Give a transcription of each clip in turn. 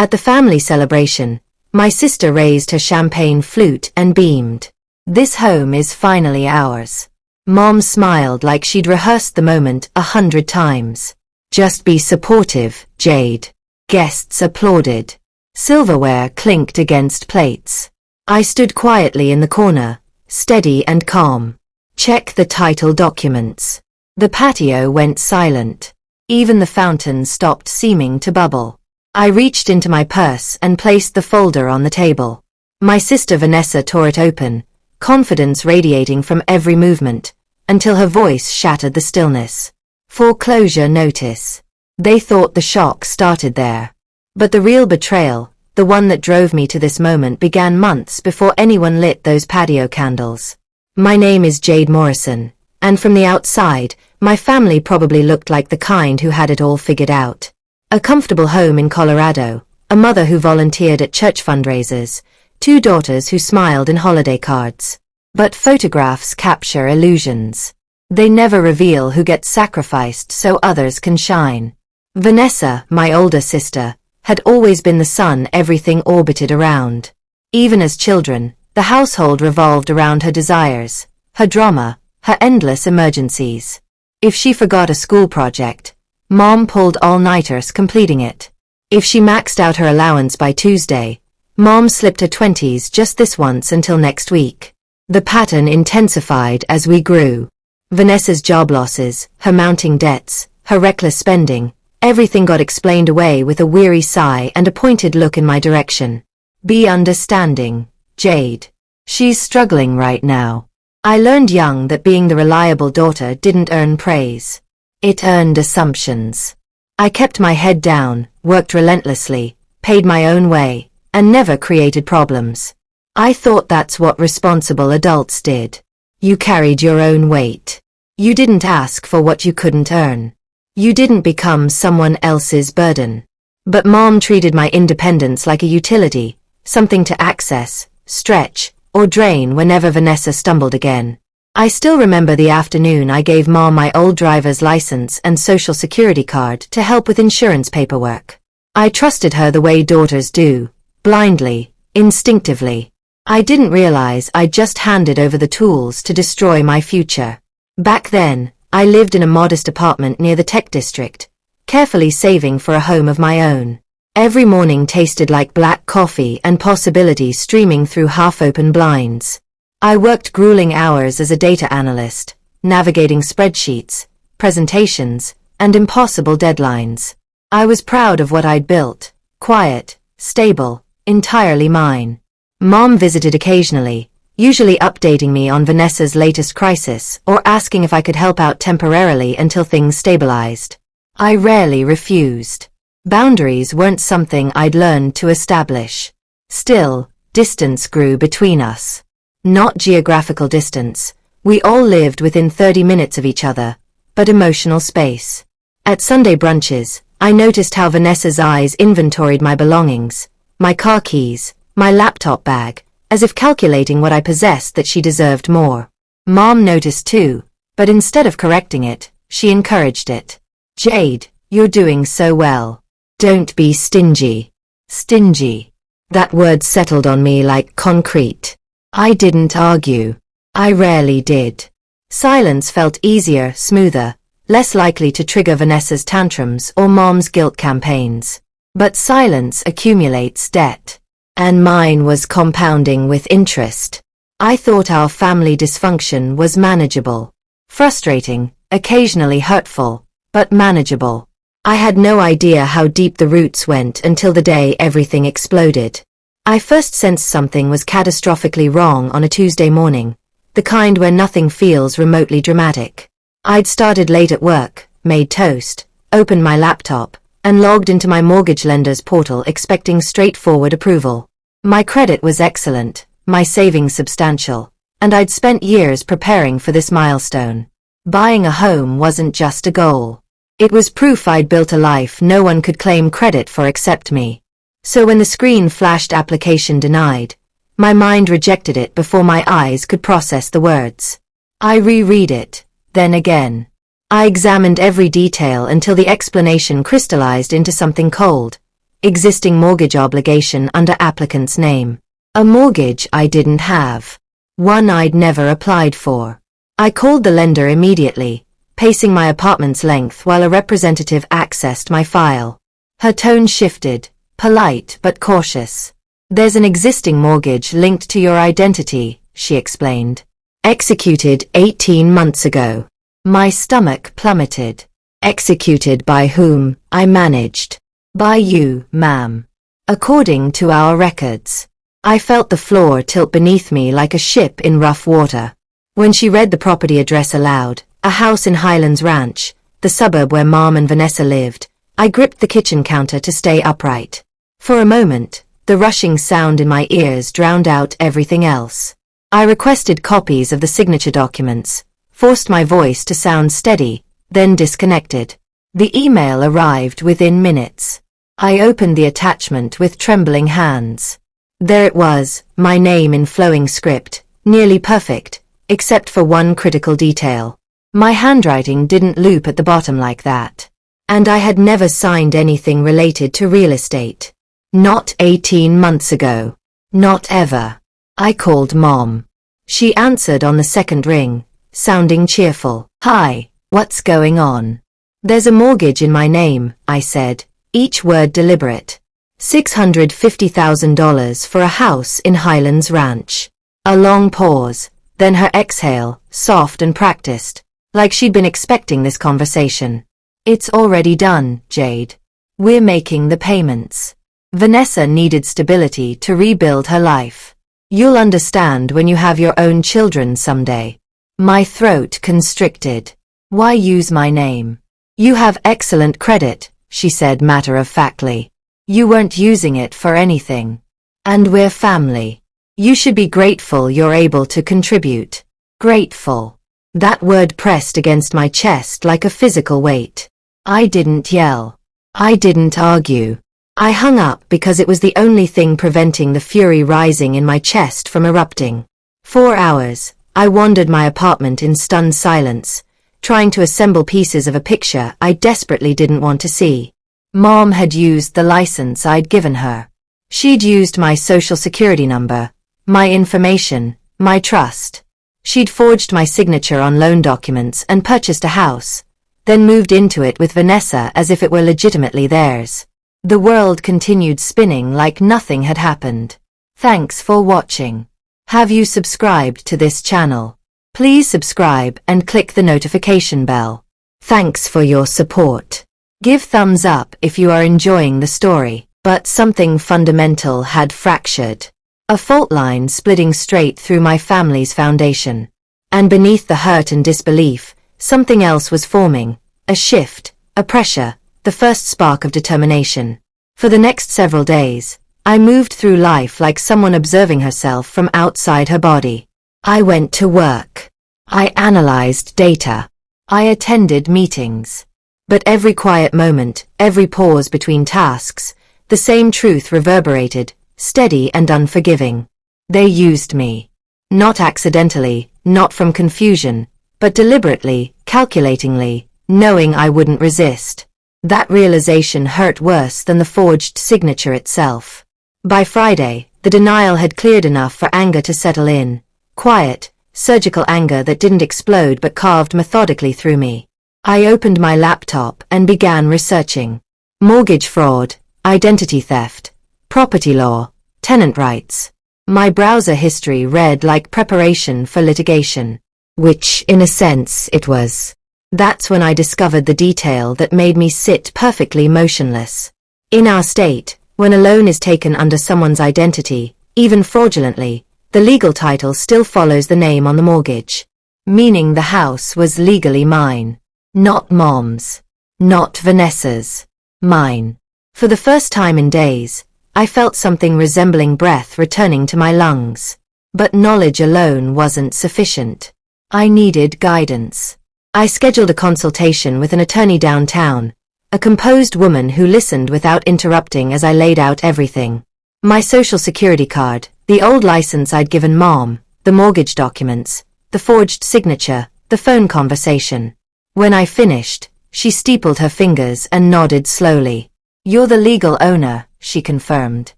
At the family celebration, my sister raised her champagne flute and beamed. "This home is finally ours." Mom smiled like she'd rehearsed the moment 100 times. "Just be supportive, Jade." Guests applauded. Silverware clinked against plates. I stood quietly in the corner, steady and calm. "Check the title documents." The patio went silent. Even the fountain stopped seeming to bubble. I reached into my purse and placed the folder on the table. My sister Vanessa tore it open, confidence radiating from every movement, until her voice shattered the stillness. "Foreclosure notice." They thought the shock started there. But the real betrayal, the one that drove me to this moment, began months before anyone lit those patio candles. My name is Jade Morrison, and from the outside, my family probably looked like the kind who had it all figured out. A comfortable home in Colorado, a mother who volunteered at church fundraisers, 2 daughters who smiled in holiday cards. But photographs capture illusions. They never reveal who gets sacrificed so others can shine. Vanessa, my older sister, had always been the sun everything orbited around. Even as children, the household revolved around her desires, her drama, her endless emergencies. If she forgot a school project, Mom pulled all-nighters completing it. If she maxed out her allowance by Tuesday, Mom slipped her 20s just this once until next week. The pattern intensified as we grew. Vanessa's job losses, her mounting debts, her reckless spending, everything got explained away with a weary sigh and a pointed look in my direction. "Be understanding, Jade. She's struggling right now." I learned young that being the reliable daughter didn't earn praise. It earned assumptions. I kept my head down, worked relentlessly, paid my own way, and never created problems. I thought that's what responsible adults did. You carried your own weight. You didn't ask for what you couldn't earn. You didn't become someone else's burden. But Mom treated my independence like a utility, something to access, stretch, or drain whenever Vanessa stumbled again. I still remember the afternoon I gave Mom my old driver's license and social security card to help with insurance paperwork. I trusted her the way daughters do, blindly, instinctively. I didn't realize I'd just handed over the tools to destroy my future. Back then, I lived in a modest apartment near the tech district, carefully saving for a home of my own. Every morning tasted like black coffee and possibility streaming through half-open blinds. I worked grueling hours as a data analyst, navigating spreadsheets, presentations, and impossible deadlines. I was proud of what I'd built, quiet, stable, entirely mine. Mom visited occasionally, usually updating me on Vanessa's latest crisis or asking if I could help out temporarily until things stabilized. I rarely refused. Boundaries weren't something I'd learned to establish. Still, distance grew between us. Not geographical distance. We all lived within 30 minutes of each other, but emotional space. At Sunday brunches, I noticed how Vanessa's eyes inventoried my belongings, my car keys, my laptop bag, as if calculating what I possessed that she deserved more. Mom noticed too, but instead of correcting it, she encouraged it. "Jade, you're doing so well. Don't be stingy." Stingy. That word settled on me like concrete. I didn't argue. I rarely did. Silence felt easier, smoother, less likely to trigger Vanessa's tantrums or Mom's guilt campaigns. But silence accumulates debt. And mine was compounding with interest. I thought our family dysfunction was manageable. Frustrating, occasionally hurtful, but manageable. I had no idea how deep the roots went until the day everything exploded. I first sensed something was catastrophically wrong on a Tuesday morning, the kind where nothing feels remotely dramatic. I'd started late at work, made toast, opened my laptop, and logged into my mortgage lender's portal expecting straightforward approval. My credit was excellent, my savings substantial, and I'd spent years preparing for this milestone. Buying a home wasn't just a goal. It was proof I'd built a life no one could claim credit for except me. So when the screen flashed application denied, my mind rejected it before my eyes could process the words. I reread it, then again. I examined every detail until the explanation crystallized into something cold, existing mortgage obligation under applicant's name. A mortgage I didn't have. One I'd never applied for. I called the lender immediately, pacing my apartment's length while a representative accessed my file. Her tone shifted, polite but cautious. "There's an existing mortgage linked to your identity," she explained. "Executed 18 months ago." My stomach plummeted. "Executed by whom?" I managed. "By you, ma'am. According to our records." I felt the floor tilt beneath me like a ship in rough water. When she read the property address aloud, a house in Highlands Ranch, the suburb where Mom and Vanessa lived, I gripped the kitchen counter to stay upright. For a moment, the rushing sound in my ears drowned out everything else. I requested copies of the signature documents, forced my voice to sound steady, then disconnected. The email arrived within minutes. I opened the attachment with trembling hands. There it was, my name in flowing script, nearly perfect, except for one critical detail. My handwriting didn't loop at the bottom like that. And I had never signed anything related to real estate. Not 18 months ago. Not ever. I called Mom. She answered on the second ring, sounding cheerful. "Hi, what's going on?" "There's a mortgage in my name," I said, each word deliberate. $650,000 for a house in Highlands Ranch. A long pause, then her exhale, soft and practiced, like she'd been expecting this conversation. "It's already done, Jade. We're making the payments." Vanessa needed stability to rebuild her life. "You'll understand when you have your own children someday." My throat constricted. "Why use my name?" "You have excellent credit," she said matter-of-factly. "You weren't using it for anything. And we're family. You should be grateful you're able to contribute." Grateful. That word pressed against my chest like a physical weight. I didn't yell. I didn't argue. I hung up because it was the only thing preventing the fury rising in my chest from erupting. 4 hours, I wandered my apartment in stunned silence, trying to assemble pieces of a picture I desperately didn't want to see. Mom had used the license I'd given her. She'd used my social security number, my information, my trust. She'd forged my signature on loan documents and purchased a house, then moved into it with Vanessa as if it were legitimately theirs. The world continued spinning like nothing had happened. Thanks for watching. Have you subscribed to this channel? Please subscribe and click the notification bell. Thanks for your support. Give thumbs up if you are enjoying the story. But something fundamental had fractured. A fault line splitting straight through my family's foundation. And beneath the hurt and disbelief, something else was forming. A shift, a pressure, the first spark of determination. For the next several days, I moved through life like someone observing herself from outside her body. I went to work. I analyzed data. I attended meetings. But every quiet moment, every pause between tasks, the same truth reverberated, steady and unforgiving. They used me. Not accidentally, not from confusion, but deliberately, calculatingly, knowing I wouldn't resist. That realization hurt worse than the forged signature itself. By Friday, the denial had cleared enough for anger to settle in. Quiet, surgical anger that didn't explode but carved methodically through me. I opened my laptop and began researching. Mortgage fraud, identity theft, property law, tenant rights. My browser history read like preparation for litigation. Which, in a sense, it was. That's when I discovered the detail that made me sit perfectly motionless. In our state, when a loan is taken under someone's identity, even fraudulently, the legal title still follows the name on the mortgage. Meaning the house was legally mine. Not Mom's. Not Vanessa's. Mine. For the first time in days, I felt something resembling breath returning to my lungs. But knowledge alone wasn't sufficient. I needed guidance. I scheduled a consultation with an attorney downtown, a composed woman who listened without interrupting as I laid out everything. My social security card, the old license I'd given Mom, the mortgage documents, the forged signature, the phone conversation. When I finished, she steepled her fingers and nodded slowly. "You're the legal owner," she confirmed.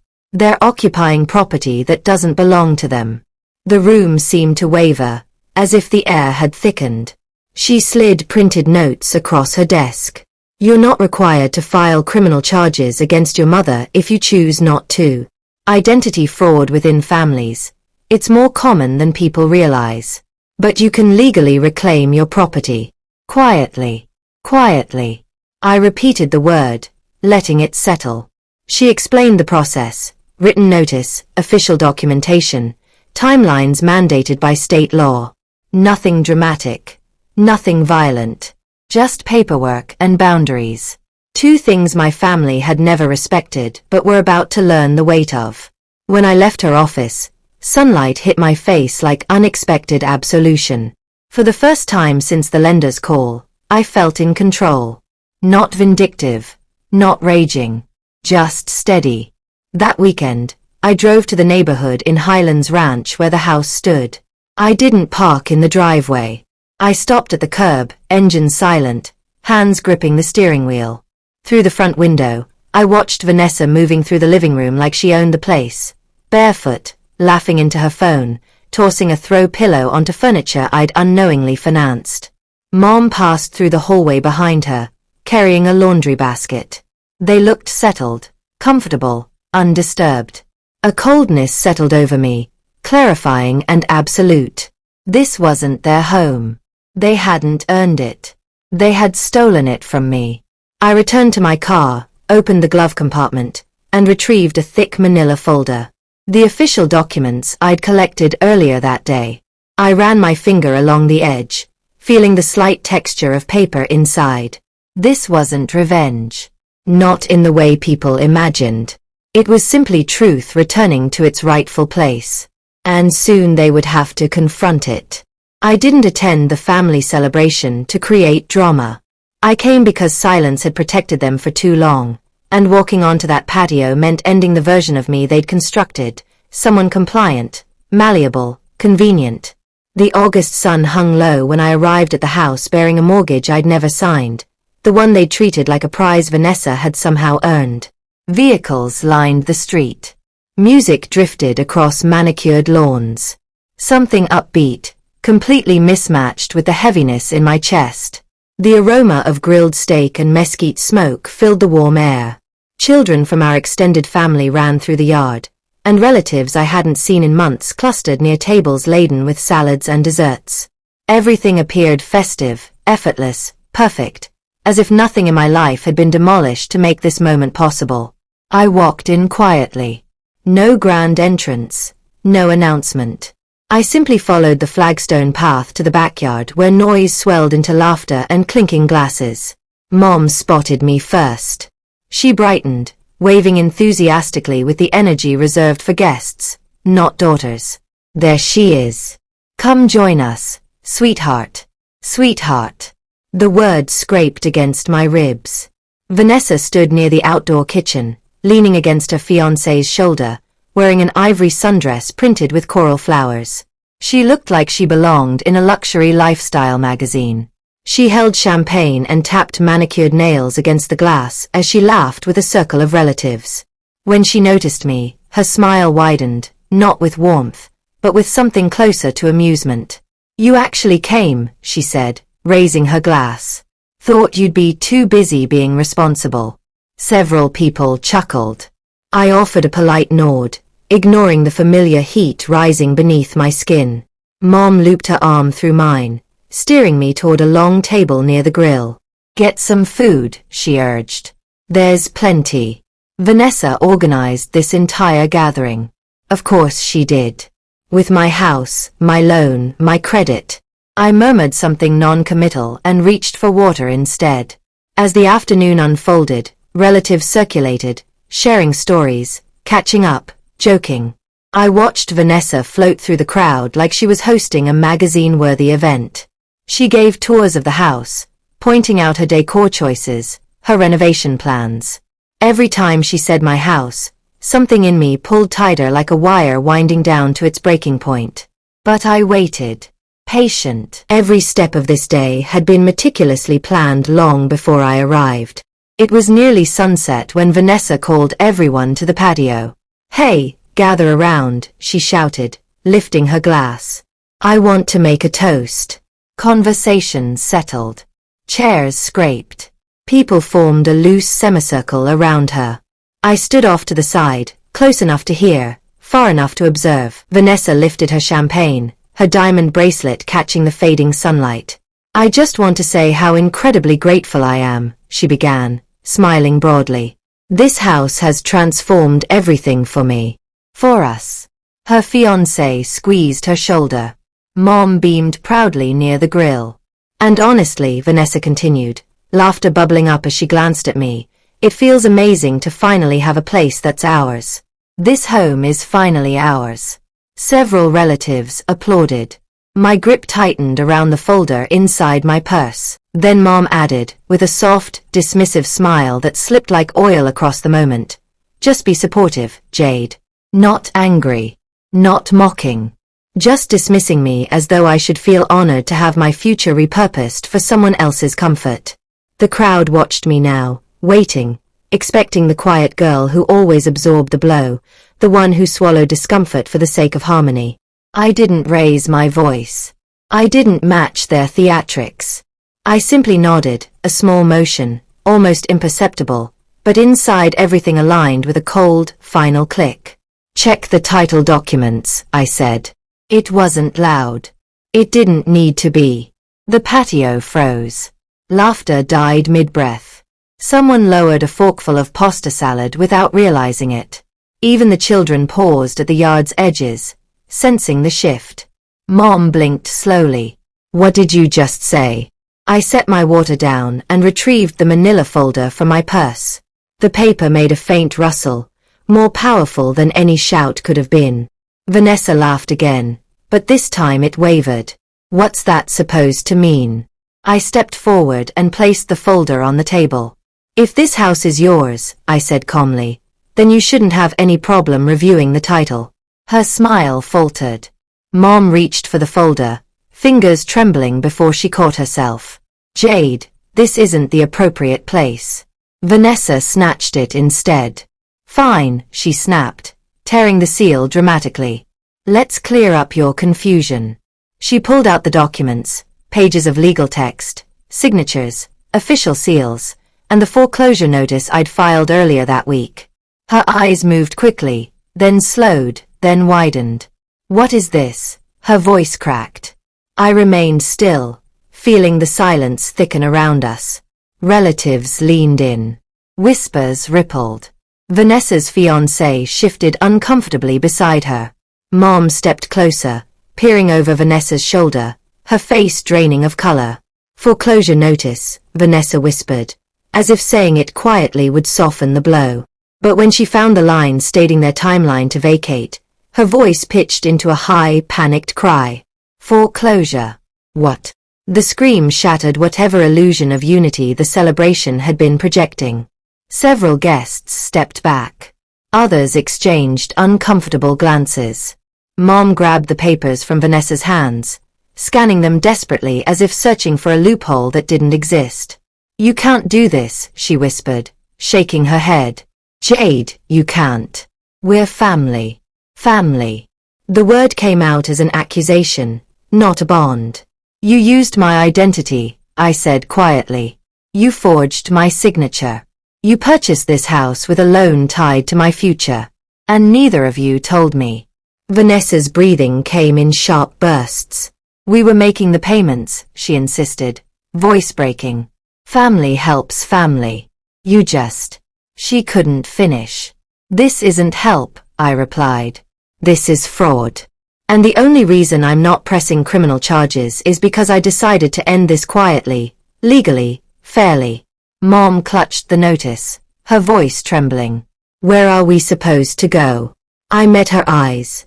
They're occupying property that doesn't belong to them. The room seemed to waver, as if the air had thickened. She slid printed notes across her desk. You're not required to file criminal charges against your mother if you choose not to. Identity fraud within families. It's more common than people realize. But you can legally reclaim your property. Quietly. Quietly. I repeated the word, letting it settle. She explained the process, written notice, official documentation, timelines mandated by state law. Nothing dramatic. Nothing violent. Just paperwork and boundaries. Two things my family had never respected but were about to learn the weight of. When I left her office, sunlight hit my face like unexpected absolution. For the first time since the lender's call, I felt in control. Not vindictive, not raging, just steady. That weekend, I drove to the neighborhood in Highlands Ranch where the house stood. I didn't park in the driveway. I stopped at the curb, engine silent, hands gripping the steering wheel. Through the front window, I watched Vanessa moving through the living room like she owned the place, barefoot, laughing into her phone, tossing a throw pillow onto furniture I'd unknowingly financed. Mom passed through the hallway behind her, carrying a laundry basket. They looked settled, comfortable, undisturbed. A coldness settled over me, clarifying and absolute. This wasn't their home. They hadn't earned it. They had stolen it from me. I returned to my car, opened the glove compartment, and retrieved a thick manila folder. The official documents I'd collected earlier that day. I ran my finger along the edge, feeling the slight texture of paper inside. This wasn't revenge. Not in the way people imagined. It was simply truth returning to its rightful place. And soon they would have to confront it. I didn't attend the family celebration to create drama. I came because silence had protected them for too long, and walking onto that patio meant ending the version of me they'd constructed, someone compliant, malleable, convenient. The August sun hung low when I arrived at the house bearing a mortgage I'd never signed, the one they'd treated like a prize Vanessa had somehow earned. Vehicles lined the street. Music drifted across manicured lawns. Something upbeat, completely mismatched with the heaviness in my chest. The aroma of grilled steak and mesquite smoke filled the warm air. Children from our extended family ran through the yard, and relatives I hadn't seen in months clustered near tables laden with salads and desserts. Everything appeared festive, effortless, perfect, as if nothing in my life had been demolished to make this moment possible. I walked in quietly. No grand entrance, no announcement. I simply followed the flagstone path to the backyard where noise swelled into laughter and clinking glasses. Mom spotted me first. She brightened, waving enthusiastically with the energy reserved for guests, not daughters. There she is. Come join us, sweetheart. Sweetheart. The word scraped against my ribs. Vanessa stood near the outdoor kitchen, leaning against her fiancé's shoulder, wearing an ivory sundress printed with coral flowers. She looked like she belonged in a luxury lifestyle magazine. She held champagne and tapped manicured nails against the glass as she laughed with a circle of relatives. When she noticed me, her smile widened, not with warmth, but with something closer to amusement. You actually came, she said, raising her glass. Thought you'd be too busy being responsible. Several people chuckled. I offered a polite nod, ignoring the familiar heat rising beneath my skin. Mom looped her arm through mine, steering me toward a long table near the grill. Get some food, she urged. There's plenty. Vanessa organized this entire gathering. Of course she did. With my house, my loan, my credit. I murmured something non-committal and reached for water instead. As the afternoon unfolded, relatives circulated, sharing stories, catching up, joking. I watched Vanessa float through the crowd like she was hosting a magazine-worthy event. She gave tours of the house, pointing out her decor choices, her renovation plans. Every time she said my house, something in me pulled tighter like a wire winding down to its breaking point. But I waited. Patient. Every step of this day had been meticulously planned long before I arrived. It was nearly sunset when Vanessa called everyone to the patio. "Hey, gather around," she shouted, lifting her glass. "I want to make a toast." Conversation settled. Chairs scraped. People formed a loose semicircle around her. I stood off to the side, close enough to hear, far enough to observe. Vanessa lifted her champagne, her diamond bracelet catching the fading sunlight. "I just want to say how incredibly grateful I am," she began, smiling broadly. "This house has transformed everything for me. For us." Her fiancé squeezed her shoulder. Mom beamed proudly near the grill. "And honestly," Vanessa continued, laughter bubbling up as she glanced at me, "it feels amazing to finally have a place that's ours. This home is finally ours." Several relatives applauded. My grip tightened around the folder inside my purse. Then Mom added, with a soft, dismissive smile that slipped like oil across the moment, "Just be supportive, Jade. Not angry. Not mocking. Just dismissing me as though I should feel honored to have my future repurposed for someone else's comfort." The crowd watched me now, waiting, expecting the quiet girl who always absorbed the blow, the one who swallowed discomfort for the sake of harmony. I didn't raise my voice. I didn't match their theatrics. I simply nodded, a small motion, almost imperceptible, but inside everything aligned with a cold, final click. "Check the title documents," I said. It wasn't loud. It didn't need to be. The patio froze. Laughter died mid-breath. Someone lowered a forkful of pasta salad without realizing it. Even the children paused at the yard's edges, sensing the shift. Mom blinked slowly. "What did you just say?" I set my water down and retrieved the manila folder from my purse. The paper made a faint rustle, more powerful than any shout could have been. Vanessa laughed again, but this time it wavered. "What's that supposed to mean?" I stepped forward and placed the folder on the table. "If this house is yours," I said calmly, "then you shouldn't have any problem reviewing the title." Her smile faltered. Mom reached for the folder, fingers trembling before she caught herself. "Jade, this isn't the appropriate place." Vanessa snatched it instead. "Fine," she snapped, tearing the seal dramatically. "Let's clear up your confusion." She pulled out the documents, pages of legal text, signatures, official seals, and the foreclosure notice I'd filed earlier that week. Her eyes moved quickly, then slowed, then widened. "What is this?" Her voice cracked. I remained still, feeling the silence thicken around us. Relatives leaned in. Whispers rippled. Vanessa's fiancé shifted uncomfortably beside her. Mom stepped closer, peering over Vanessa's shoulder, her face draining of color. "Foreclosure notice," Vanessa whispered, as if saying it quietly would soften the blow. But when she found the line stating their timeline to vacate, her voice pitched into a high, panicked cry. "Foreclosure. What?" The scream shattered whatever illusion of unity the celebration had been projecting. Several guests stepped back. Others exchanged uncomfortable glances. Mom grabbed the papers from Vanessa's hands, scanning them desperately as if searching for a loophole that didn't exist. "You can't do this," she whispered, shaking her head. "Jade, you can't. We're family. Family." The word came out as an accusation, not a bond. "You used my identity," I said quietly. "You forged my signature. You purchased this house with a loan tied to my future. And neither of you told me." Vanessa's breathing came in sharp bursts. "We were making the payments," she insisted, voice breaking. "Family helps family. You just..." She couldn't finish. "This isn't help," I replied. "This is fraud. And the only reason I'm not pressing criminal charges is because I decided to end this quietly, legally, fairly." Mom clutched the notice, her voice trembling. "Where are we supposed to go?" I met her eyes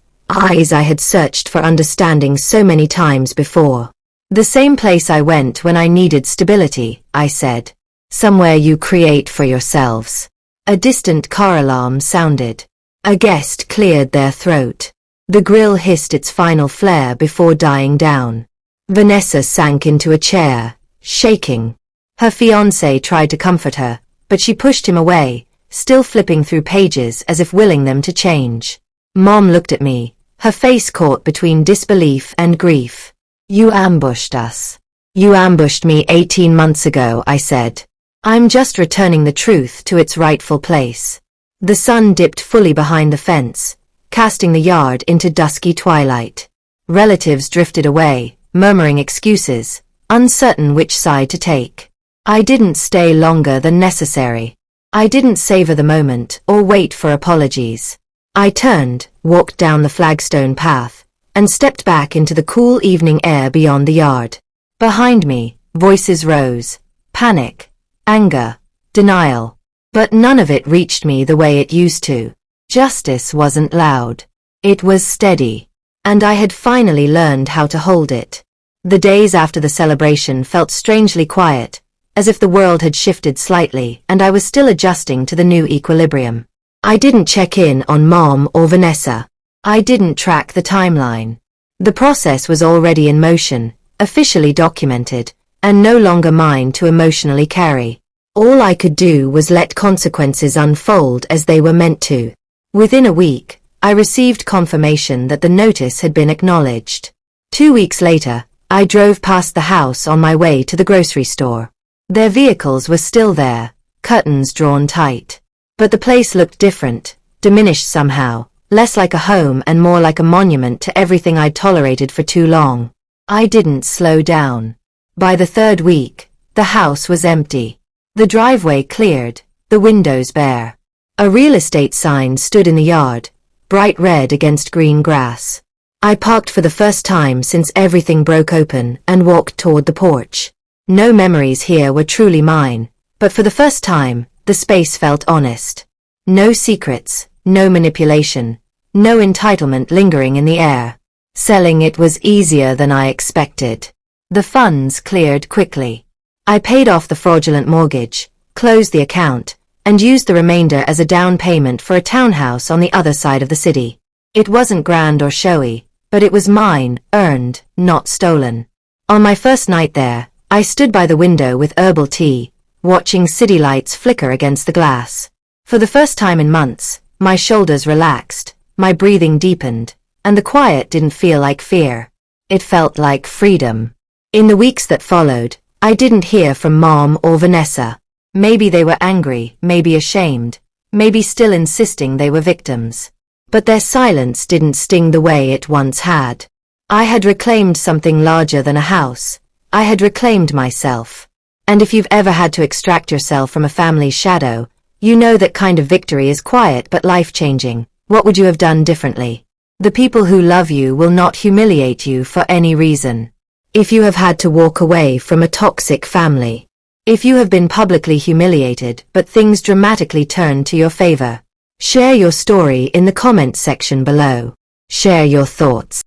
I had searched for understanding so many times before. "The same place I went when I needed stability," I said. "Somewhere you create for yourselves." A distant car alarm sounded. A guest cleared their throat. The grill hissed its final flare before dying down. Vanessa sank into a chair, shaking. Her fiancé tried to comfort her, but she pushed him away, still flipping through pages as if willing them to change. Mom looked at me, her face caught between disbelief and grief. You ambushed us. You ambushed me 18 months ago, I said. I'm just returning the truth to its rightful place. The sun dipped fully behind the fence, casting the yard into dusky twilight. Relatives drifted away, murmuring excuses, uncertain which side to take. I didn't stay longer than necessary. I didn't savor the moment or wait for apologies. I turned, walked down the flagstone path, and stepped back into the cool evening air beyond the yard. Behind me, voices rose. Panic, anger, denial. But none of it reached me the way it used to. Justice wasn't loud. It was steady. And I had finally learned how to hold it. The days after the celebration felt strangely quiet, as if the world had shifted slightly and I was still adjusting to the new equilibrium. I didn't check in on Mom or Vanessa. I didn't track the timeline. The process was already in motion, officially documented, and no longer mine to emotionally carry. All I could do was let consequences unfold as they were meant to. Within a week, I received confirmation that the notice had been acknowledged. 2 weeks later, I drove past the house on my way to the grocery store. Their vehicles were still there, curtains drawn tight. But the place looked different, diminished somehow, less like a home and more like a monument to everything I'd tolerated for too long. I didn't slow down. By the 3rd week, the house was empty. The driveway cleared, the windows bare. A real estate sign stood in the yard, bright red against green grass. I parked for the first time since everything broke open and walked toward the porch. No memories here were truly mine, but for the first time, the space felt honest. No secrets, no manipulation, no entitlement lingering in the air. Selling it was easier than I expected. The funds cleared quickly. I paid off the fraudulent mortgage, closed the account, and used the remainder as a down payment for a townhouse on the other side of the city. It wasn't grand or showy, but it was mine, earned, not stolen. On my first night there, I stood by the window with herbal tea, watching city lights flicker against the glass. For the first time in months, my shoulders relaxed, my breathing deepened, and the quiet didn't feel like fear. It felt like freedom. In the weeks that followed, I didn't hear from Mom or Vanessa. Maybe they were angry, maybe ashamed, maybe still insisting they were victims. But their silence didn't sting the way it once had. I had reclaimed something larger than a house. I had reclaimed myself. And if you've ever had to extract yourself from a family's shadow, you know that kind of victory is quiet but life-changing. What would you have done differently? The people who love you will not humiliate you for any reason. If you have had to walk away from a toxic family. If you have been publicly humiliated but things dramatically turned to your favor. Share your story in the comments section below. Share your thoughts.